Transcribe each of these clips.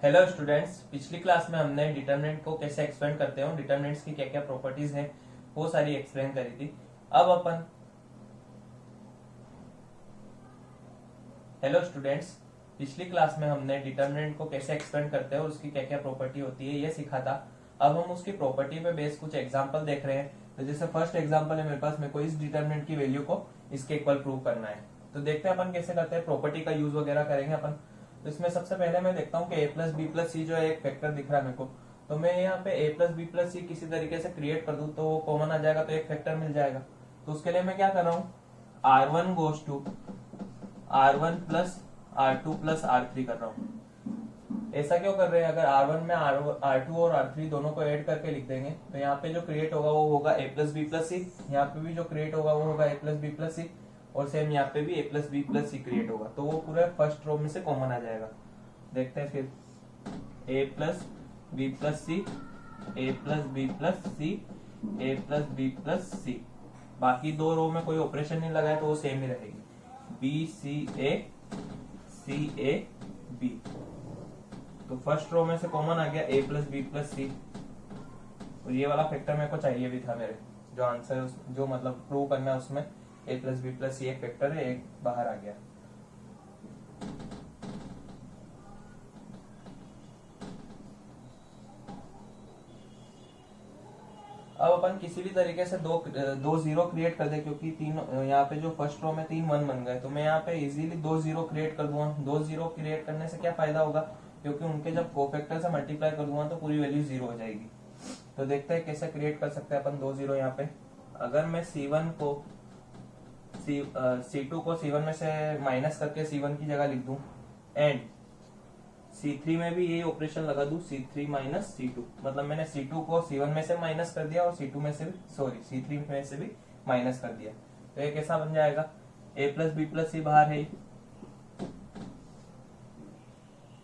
Hello students, पिछली class में हमने डिटरमिनेंट को कैसे एक्सपेंड करते हैं, डिटरमिनेंट्स की क्या क्या प्रॉपर्टीज हैं वो सारी एक्सप्लेन करी थी। अब अपन हेलो स्टूडेंट्स, पिछली क्लास में हमने डिटरमिनेंट को कैसे एक्सपेंड करते हैं और उसकी क्या क्या प्रॉपर्टी होती है ये सीखा था। अब हम उसकी प्रॉपर्टी पे बेस कुछ एग्जांपल देख रहे हैं। तो जैसे फर्स्ट एग्जांपल है मेरे पास, मेरे को इस डिटरमिनेंट की वैल्यू को इसके इक्वल प्रूव करना है। तो देखते हैं अपन कैसे करते हैं, प्रॉपर्टी का यूज वगैरह करेंगे अपन। तो इसमें सबसे पहले मैं देखता हूँ कि ए प्लस बी प्लस सी जो है एक फैक्टर दिख रहा है मेरे को। तो मैं यहाँ पे ए प्लस बी प्लस सी किसी तरीके से क्रिएट कर दूं तो वो कॉमन आ जाएगा, तो एक फैक्टर मिल जाएगा। तो उसके लिए मैं क्या कर रहा हूँ, R1 goes to R1 plus R2 plus R3 कर रहा हूँ। ऐसा क्यों कर रहे हैं, अगर R1 में R2 और R3 दोनों को ऐड करके लिख देंगे तो यहाँ पे जो क्रिएट होगा वो होगा ए प्लस बी प्लस सी, यहाँ पे भी जो क्रिएट होगा वो होगा ए प्लस बी प्लस सी, और सेम यहाँ पे भी ए प्लस बी प्लस सी क्रिएट होगा। तो वो पूरे फर्स्ट रो में से कॉमन आ जाएगा। देखते हैं फिर, ए plus B plus C, A plus B plus C, A plus B plus सी। बाकी दो रो में कोई ऑपरेशन नहीं लगाया तो वो सेम ही रहेगी, बी सी ए बी। तो फर्स्ट रो में से कॉमन आ गया ए प्लस बी प्लस सी, और ये वाला फैक्टर मेरे को चाहिए भी था। मेरे जो आंसर जो मतलब प्रूव करना है उसमें ए प्लस बी प्लस सी एक फैक्टर है, एक बाहर आ गया। अब अपन किसी भी तरीके से दो जीरो क्रिएट कर दे, क्योंकि तीन यहाँ पे जो फर्स्ट रो में 3 1 बन गए, तो मैं यहाँ पे इजीली 2 जीरो क्रिएट कर दूंगा। 2 जीरो क्रिएट करने से क्या फायदा होगा, क्योंकि उनके जब कोफैक्टर से मल्टीप्लाई कर दूंगा तो पूरी वैल्यू 0 हो जाएगी। तो देखते हैं कैसे क्रिएट कर सकते हैं अपन 2 जीरो यहाँ पे। अगर मैं C1 को C2 को C1 में से माइनस करके C1 की जगह लिख दूं, एंड C3 में भी यही ऑपरेशन लगा दूं, C3 माइनस C2, मतलब मैंने C2 को C1 में से माइनस कर दिया और C3 में से भी माइनस कर दिया। तो ये कैसा बन जाएगा, a प्लस बी प्लस सी बाहर है,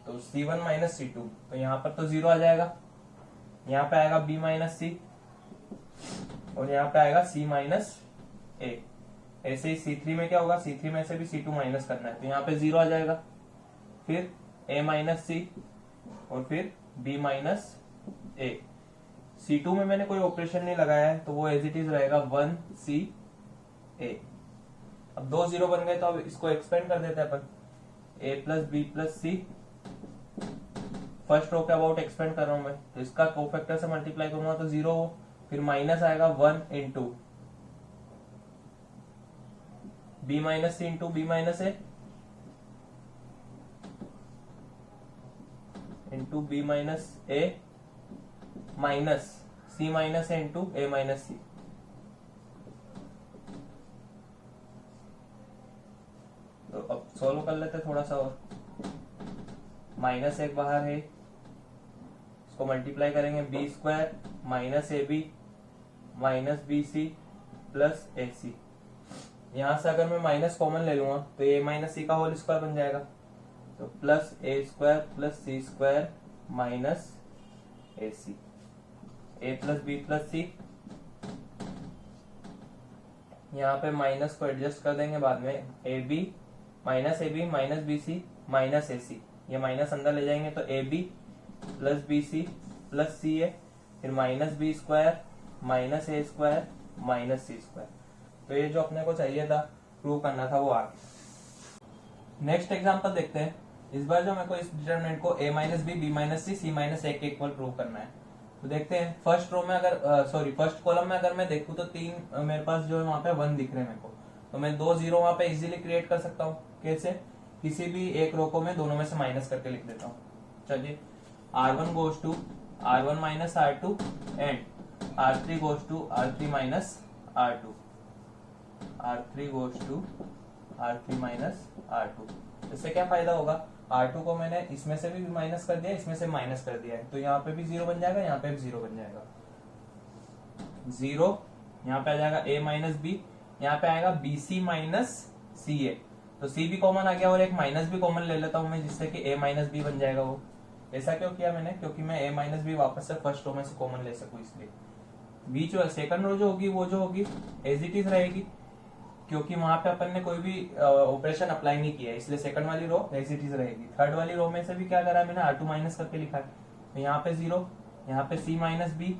तो C1 माइनस C2, तो यहाँ पर तो 0 आ जाएगा। यहाँ पे आएगा b माइनस सी, और यहाँ पे आएगा c माइनस ए। ऐसे ही C3 में क्या होगा, C3 में से भी C2 माइनस करना है, तो यहाँ पे 0 आ जाएगा। फिर a माइनस सी, और फिर b माइनस ए। C2 में मैंने कोई ऑपरेशन नहीं लगाया है तो वो एज इट इज रहेगा 1 c a। अब 2 जीरो बन गए तो अब इसको एक्सपेंड कर देते हैं अपन, a plus B plus C. First row के अबाउट एक्सपेंड कर रहा हूं मैं, तो इसका कोफैक्टर से मल्टीप्लाई करूंगा तो 0 हो, फिर माइनस आएगा 1 इंटू बी माइनस सी इंटू बी माइनस ए इंटू बी माइनस ए माइनस सी माइनस ए इंटू ए माइनस सी। तो अब सॉल्व कर लेते थोड़ा सा और, माइनस एक बाहर है, इसको मल्टीप्लाई करेंगे, B square minus A B minus B C plus A C. यहां से अगर मैं माइनस कॉमन ले लूंगा तो ए माइनस सी का होल स्क्वायर बन जाएगा, तो plus A square plus C square minus A C. A plus B plus C, यहाँ पे माइनस को एडजस्ट कर देंगे बाद में, A B minus B C minus A C. ये माइनस अंदर ले जाएंगे तो A B plus B C plus C A, फिर minus B square minus A square minus C square. तो ये जो अपने को चाहिए था प्रूव करना था वो आ गया। नेक्स्ट एग्जांपल देखते हैं। इस बार जो मेरे को इस डिटरमिनेंट को a minus B minus C minus A के इक्वल प्रूव करना है। तो देखते हैं, फर्स्ट रो में फर्स्ट कॉलम में अगर मैं देखूं तो 3 मेरे पास जो है वहां पे 1 दिख रहे हैं मेरे को, तो मैं 2 जीरो वहां पे इजीली क्रिएट कर सकता हूँ। कैसे, किसी भी एक रो को मैं दोनों में से माइनस करके लिख देता हूँ। चलिए, R1 goes to R1 minus R2 and R3 goes to R3 minus R2, R3 goes to R3 minus R2। इससे क्या फायदा होगा, R2 को मैंने इसमें से भी माइनस कर दिया, इसमें से माइनस कर दिया है, तो यहाँ पे भी 0 बन जाएगा, यहाँ पे भी 0 बन जाएगा। 0 यहाँ पे आ जाएगा a माइनस बी, यहाँ पे आएगा बी सी माइनस सी ए। तो c भी कॉमन आ गया और एक माइनस भी कॉमन ले लेता हूं मैं, जिससे कि a माइनस बी बन जाएगा। वो ऐसा क्यों किया मैंने, क्योंकि मैं a माइनस बी वापस से फर्स्ट रो में से कॉमन ले सकूं, इसलिए बी जो सेकंड रो जो होगी वो जो होगी एज इट इज रहेगी, क्योंकि वहां पे अपन ने कोई भी ऑपरेशन अप्लाई नहीं किया है, इसलिए सेकंड वाली रो एज इट इज रहेगी। थर्ड वाली रो में से भी क्या करा है मैंने, R2 माइनस करके लिखा है, तो यहाँ पे 0, यहाँ पे C माइनस बी,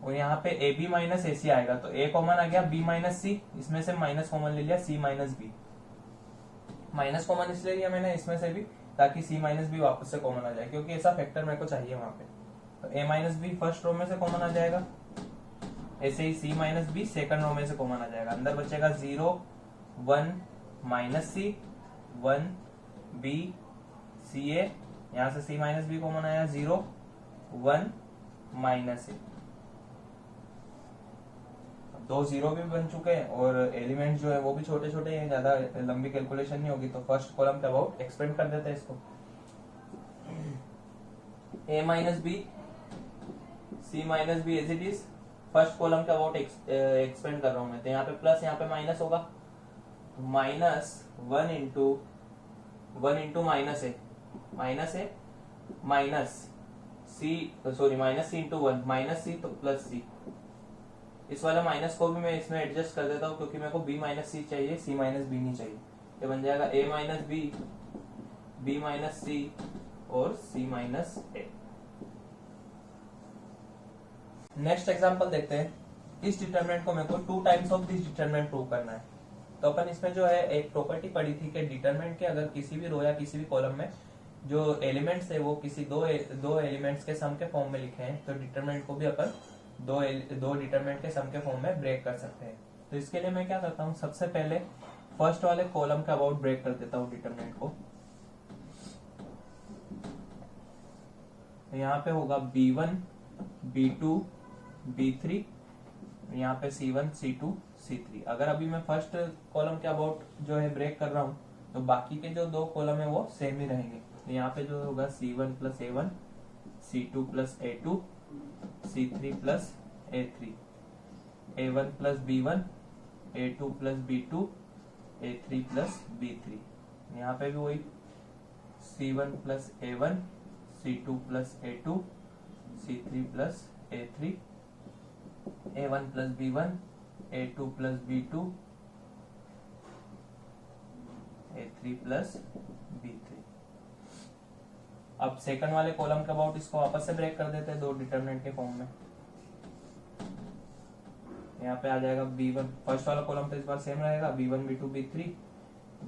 और यहाँ पे AB माइनस AC आएगा, तो A कॉमन आ गया, B माइनस C, इसमें से माइनस कॉमन ले लिया, C minus B. Minus common इसलिए लिया मैंने इसमें से भी, ताकि C माइनस बी वापस से कॉमन आ जाए, क्योंकि ऐसा फैक्टर मेरे को चाहिए वहां पे। तो A minus B first row में से कॉमन आ जाएगा, ऐसे ही C minus B second row में से कॉमन आ जाएगा। अंदर बचेगा 0 1 minus C 1 B C A, यहां से C माइनस बी कॉमन आया, 0 1 माइनस A। दो 0 भी बन चुके हैं और एलिमेंट जो है वो भी छोटे छोटे हैं, ज्यादा लंबी कैलकुलेशन नहीं होगी, तो फर्स्ट कॉलम के अबाउट एक्सपेंड कर देते हैं इसको। A minus B C minus B as it is, first column के अबाउट एक्सपेंड कर रहा हूं मैं, तो यहाँ पे प्लस यहाँ पे माइनस होगा, माइनस 1 इंटू माइनस ए माइनस सी, सॉरी माइनस सी इंटू 1 माइनस सी, तो प्लस सी। इस वाले माइनस को भी मैं इसमें एडजस्ट कर देता हूँ, क्योंकि मेरे को B माइनस सी चाहिए, C माइनस बी नहीं चाहिए। ये बन जाएगा A minus B, B minus C और C minus A. Next example देखते हैं। इस डिटरमिनेंट को मेरे को 2 times of this determinant prove करना है। तो अपन इसमें जो है एक प्रॉपर्टी पढ़ी थी कि डिटरमिनेंट के अगर किसी भी रो या किसी भी कॉलम में जो एलिमेंट्स है वो किसी दो एलिमेंट्स के सम के फॉर्म में लिखे हैं, तो डिटरमिनेंट को भी अपन दो डिटरमिनेंट के सम के फॉर्म में ब्रेक कर सकते हैं। तो इसके लिए मैं क्या करता हूँ, सबसे पहले फर्स्ट वाले कॉलम के अबाउट ब्रेक कर देता हूँ डिटरमिनेंट को। यहाँ पे होगा B1 B2 B3, यहाँ पे C1 C2 C3। अगर अभी मैं फर्स्ट कॉलम के अबाउट जो है ब्रेक कर रहा हूँ, तो बाकी के जो दो कॉलम है वो सेम ही रहेंगे। तो यहाँ पे जो होगा C1 plus A1, C2 plus A2, C3 plus A3, A1 plus B1, A2 plus B2, A3 plus B3। यहाँ पे भी वही C1 plus A1, C2 plus A2, C3 plus A3, A1 plus B1, A2 plus B2, A3 plus B3। अब second वाले column के about इसको वापस से ब्रेक कर देते हैं दो डिटरमिनेंट के फॉर्म में। यहाँ पे आ जाएगा B1, फर्स्ट वाला कॉलम तो इस बार सेम रहेगा, B1 B2 B3,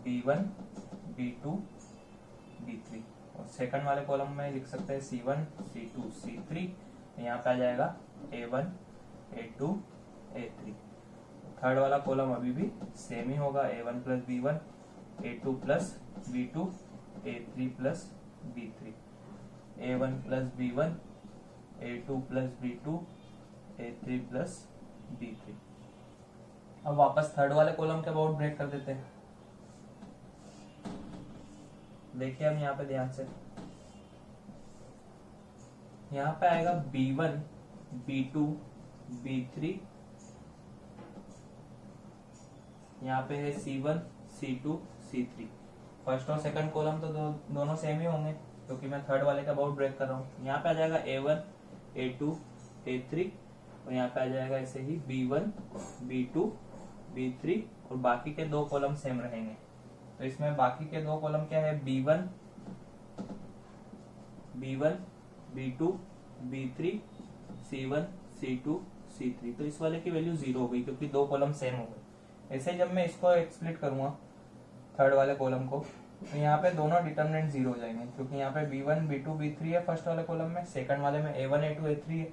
B1 B2 B3। और सेकंड वाले कॉलम में लिख सकते हैं C1 C2 C3, यहाँ पे आ जाएगा A1 A2 A3। थर्ड वाला कॉलम अभी भी सेम ही होगा, A1 plus B1, A2 plus B2, A3 plus B3, A1 plus B1, A2 plus B2, A3 plus B3। अब वापस थर्ड वाले कॉलम के अबाउट ब्रेक कर देते हैं। देखिए हम यहाँ पे ध्यान से, यहाँ पे आएगा B1 B2 B3, यहाँ पे है C1 C2 C3। फर्स्ट और सेकंड कॉलम तो दोनों सेम ही होंगे, क्योंकि मैं थर्ड वाले का अबाउट ब्रेक कर रहा हूँ। यहाँ पे आ जाएगा A1 A2 A3, और यहाँ पे आ जाएगा ऐसे ही B1 B2 B3, और बाकी के दो कॉलम सेम रहेंगे। तो इसमें बाकी के दो कॉलम क्या है, B1 B2 B3, C1 C2 C3। तो इस वाले की वैल्यू 0 हो गई, क्योंकि दो कॉलम सेम हो गए। ऐसे जब मैं इसको एक्सप्लिट करूंगा थर्ड वाले कॉलम को, तो यहाँ पे दोनों डिटरमिनेंट 0 हो जाएंगे, क्योंकि यहाँ पे B1 B2 B3 है फर्स्ट वाले कॉलम में, सेकंड वाले में A1 A2 A3 है।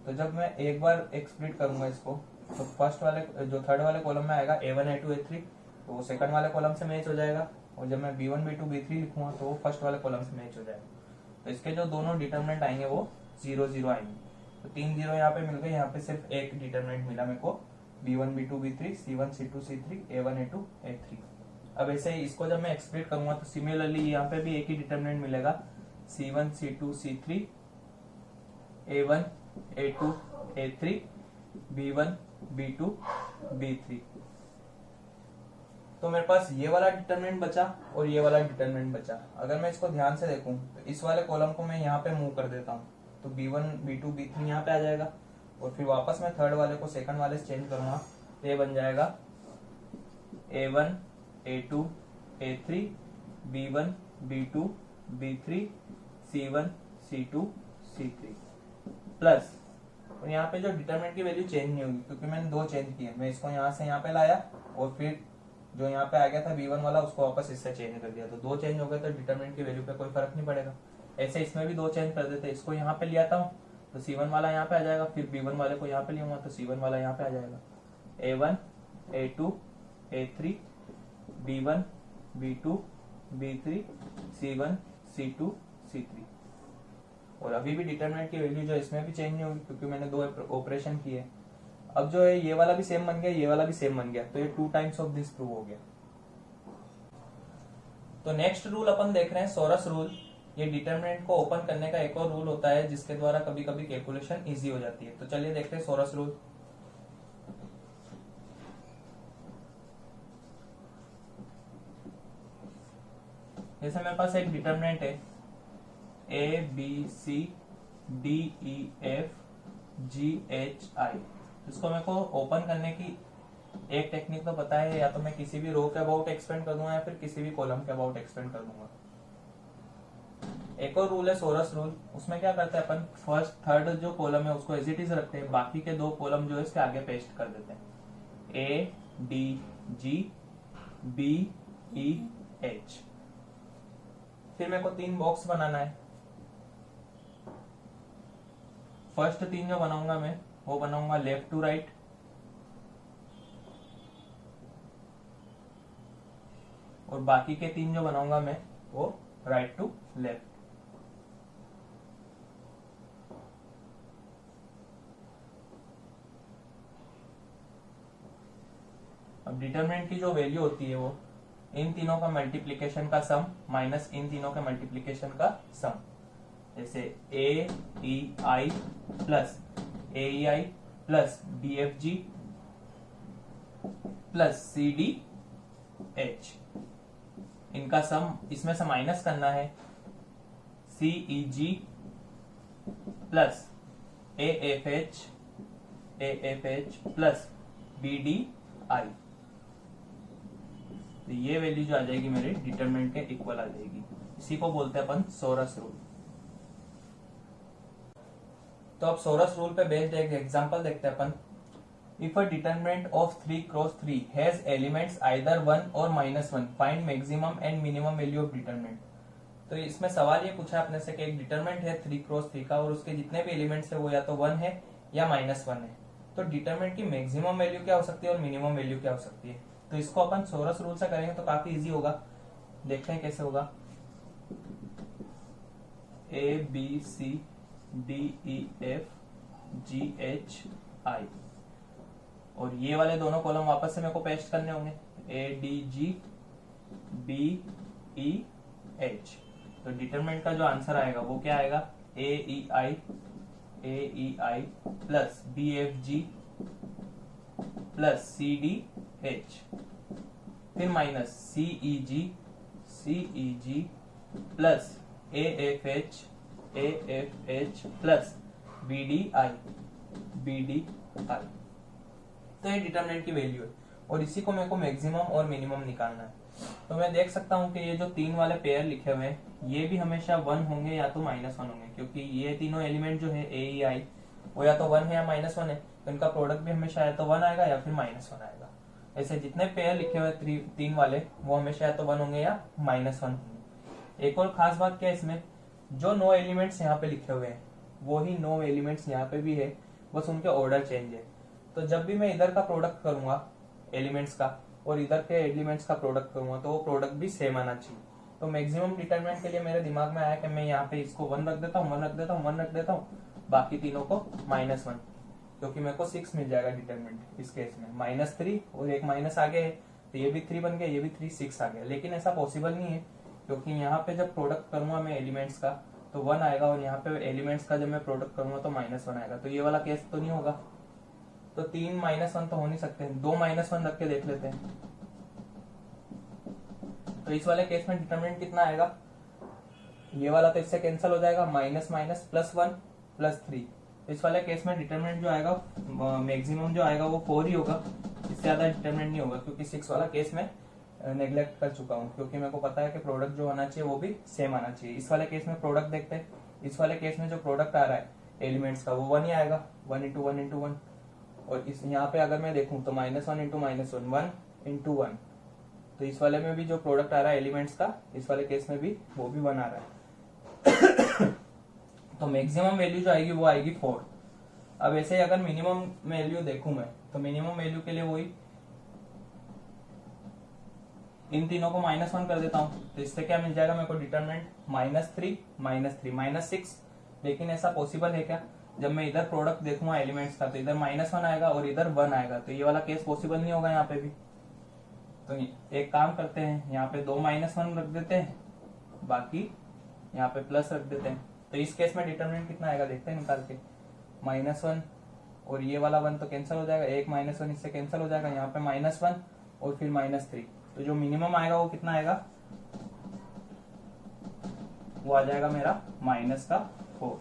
तो जब मैं एक बार एक्सप्लिट करूंगा इसको, तो फर्स्ट वाले जो थर्ड वाले कॉलम में आएगा A1 A2 A3, तो वो सेकंड वाले कॉलम से मैच हो जाएगा, और जब मैं B1 B2 B3 लिखूंगा तो वो फर्स्ट वाले कॉलम से मैच हो जाएगा। तो इसके जो दोनों डिटरमिनेंट आएंगे वो 0 0 आएंगे। तो 3 0 यहाँ पे मिल गए, यहाँ पे सिर्फ एक डिटरमिनेंट मिला मेरे को, B1 B2 B3, C1 C2 C3, A1 A2 A3। अब ऐसे ही इसको जब मैं एक्सप्लिट करूंगा तो सिमिलरली यहाँ पे भी एक ही डिटरमिनेंट मिलेगा, C1 C2 C3, A1 A2 A3, B1 B2 B3। तो मेरे पास ये वाला डिटरमिनेंट बचा और ये वाला डिटरमिनेंट बचा। अगर मैं इसको ध्यान से देखूं तो इस वाले कॉलम को मैं यहाँ पे मूव कर देता हूँ, तो B1 B2 B3 यहाँ पे आ जाएगा, और फिर वापस मैं थर्ड वाले को सेकंड वाले से चेंज करूंगा, तो ये बन जाएगा A1 A2 A3 B1 B2 B3 C1 C2 C3 plus, और यहाँ पे जो डिटरमिनेंट की वैल्यू चेंज नहीं होगी क्योंकि मैंने दो चेंज किए। मैं इसको यहाँ से यहाँ पे लाया और फिर जो यहाँ पे आ गया था B1 वाला उसको वापस इससे चेंज कर दिया, तो दो चेंज हो गए तो डिटरमिनेंट की वैल्यू पे कोई फर्क नहीं पड़ेगा। ऐसे इसमें भी दो चेंज कर देते, इसको यहाँ पे ले आता हूँ तो C1 वाला यहाँ पे आ जाएगा, फिर B1 वाले को यहाँ पे लिया तो C1 वाला यहाँ पे आ जाएगा। A1 A2 A3 B1 B2 B3 C1 C2 C3, और अभी भी डिटरमिनेंट की वैल्यू जो इसमें भी चेंज नहीं होगी क्योंकि मैंने दो ऑपरेशन किए। अब जो है ये वाला भी सेम बन गया, ये वाला भी सेम बन गया, तो ये 2 टाइम्स ऑफ दिस प्रूव हो गया। तो नेक्स्ट रूल अपन देख रहे हैं सोरस रूल। ये डिटरमिनेंट को ओपन करने का एक और रूल होता है जिसके द्वारा कभी कभी कैलकुलेशन इजी हो जाती है। तो चलिए देखते हैं सोरस रूल। जैसे मेरे पास एक डिटरमिनेंट है A B C D E F G H I, इसको मेरे को ओपन करने की एक टेक्निक तो पता है, या तो मैं किसी भी रो के अबाउट एक्सपेंड कर दूंगा या फिर किसी भी कॉलम के अबाउट एक्सपेंड कर दूंगा। एक और रूल है सोरस रूल, उसमें क्या करते हैं अपन फर्स्ट थर्ड जो कॉलम है उसको एज इट इज रखते हैं, बाकी के दो कॉलम जो है इसके आगे पेस्ट कर देते हैं A D G B E H। फिर मेरे को 3 बॉक्स बनाना है। फर्स्ट 3 जो बनाऊंगा मैं वो बनाऊंगा लेफ्ट टू राइट, और बाकी के 3 जो बनाऊंगा मैं वो राइट टू लेफ्ट। अब डिटरमिनेंट की जो वैल्यू होती है वो इन तीनों का मल्टीप्लीकेशन का सम माइनस इन तीनों के मल्टीप्लीकेशन का सम। जैसे A E I plus A E I plus B F G plus C D H, इनका सम इसमें से माइनस करना है C E G plus A F H plus B D I। तो ये वैल्यू जो आ जाएगी मेरे डिटरमिनेंट के इक्वल आ जाएगी, इसी को बोलते हैं अपन सोरस रूल। तो अब सोरस रूल पे बेस्ड एक एग्जांपल देखते हैं अपन। If a determinant of 3 cross 3 has elements either 1 और -1, find maximum and minimum value of determinant. तो इसमें सवाल ये पूछा अपने से कि एक डिटरमिनेंट है 3 क्रॉस 3 का और उसके जितने भी एलिमेंट्स है वो या तो 1 है या -1 है, तो डिटरमिनेंट की मैक्सिमम वैल्यू क्या हो सकती है और मिनिमम वैल्यू क्या हो सकती है। तो इसको अपन सोरस रूल से करेंगे तो काफी इजी होगा, देखते हैं कैसे होगा। A B C D E F G H I, और ये वाले दोनों कॉलम वापस से मेरे को पेस्ट करने होंगे A D G B E H। तो डिटरमिनेंट का जो आंसर आएगा वो क्या आएगा A E I plus B F G plus C D H, फिर minus C E G plus A F H plus B D I। तो ये डिटरमिनेंट की वैल्यू है और इसी को मेरे को मैक्सिमम और मिनिमम निकालना है। तो मैं देख सकता हूँ कि ये जो 3 वाले पेयर लिखे हुए हैं ये भी हमेशा 1 होंगे या तो -1 होंगे, क्योंकि ये तीनों एलिमेंट जो है A E I वो या तो 1 है या -1 है, तो इनका प्रोडक्ट भी हमेशा या तो 1 आएगा या फिर -1 आएगा। ऐसे जितने पेयर लिखे हुए 3 वाले वो हमेशा या तो 1 होंगे या -1 होंगे। एक और खास बात क्या है इसमें, जो 9 एलिमेंट्स यहाँ पे लिखे हुए हैं वो ही 9 एलिमेंट्स यहाँ पे भी है, बस उनके ऑर्डर चेंज है। तो जब भी मैं इधर का प्रोडक्ट करूंगा एलिमेंट्स का और इधर के एलिमेंट्स का प्रोडक्ट करूंगा तो वो प्रोडक्ट भी सेम आना चाहिए। तो मैक्सिमम डिटरमिनेंट के लिए मेरे दिमाग में आया कि मैं यहाँ पे इसको 1 रख देता हूँ, 1 रख देता हूँ, 1 रख देता हूँ, बाकी तीनों को -1, क्योंकि मेरे को 6 मिल जाएगा डिटरमिनेंट इस केस में। -3 और एक माइनस आगे है तो ये भी 3 बन गया, ये भी 3, 6 आ गया। लेकिन ऐसा पॉसिबल नहीं है क्योंकि यहाँ पे जब प्रोडक्ट करूंगा मैं एलिमेंट्स का तो 1 आएगा और यहाँ पे एलिमेंट्स का जब मैं प्रोडक्ट करूंगा तो -1 आएगा, तो ये वाला केस तो नहीं होगा। तो 3 -1 तो हो नहीं सकते, 2 -1 रख के देख लेते हैं। तो इस वाले केस में डिटरमिनेंट कितना आएगा, ये वाला तो इससे कैंसिल हो जाएगा, -, +1 +3। इस वाले केस में डिटरमिनेंट जो आएगा मैक्सिमम जो आएगा वो 4 ही होगा, इससे ज्यादा डिटरमिनेंट नहीं होगा, क्योंकि 6 वाला केस में नेग्लेक्ट कर चुका हूँ, क्योंकि मेरे को पता है कि प्रोडक्ट जो होना चाहिए वो भी सेम आना चाहिए। इस वाले केस में प्रोडक्ट देखते हैं, इस वाले केस में जो प्रोडक्ट आ रहा है एलिमेंट्स का वो 1 ही आएगा, 1 इंटू 1 इंटू 1। और इस यहाँ पे अगर मैं देखूं तो -1 इंटू -1, 1 इंटू 1, तो इस वाले में भी जो प्रोडक्ट आ रहा है एलिमेंट्स का, इस वाले केस में भी वो भी 1 आ रहा है। तो मैक्सिमम वैल्यू जो आएगी वो आएगी 4। अब ऐसे ही अगर मिनिमम वैल्यू देखूं मैं, तो मिनिमम वैल्यू के लिए वही इन तीनों को -1 कर देता हूं, तो इससे क्या मिल जाएगा मेरे को डिटरमिनेंट -3 -3 -6। लेकिन ऐसा पॉसिबल है क्या? जब मैं इधर प्रोडक्ट देखूंगा एलिमेंट्स का तो इधर -1 आएगा और इधर 1 आएगा, तो ये वाला केस पॉसिबल नहीं होगा यहाँ पे भी। तो एक काम करते हैं, यहाँ पे 2 -1 रख देते हैं, बाकी यहाँ पे प्लस रख देते हैं। तो इस केस में डिटरमिनेंट कितना आएगा देखते हैं निकाल के। -1 और ये वाला 1 तो कैंसिल हो जाएगा, एक -1 इससे कैंसिल हो जाएगा, यहाँ पे -1 और फिर -3। तो जो मिनिमम आएगा वो कितना आएगा, वो आ जाएगा मेरा -4।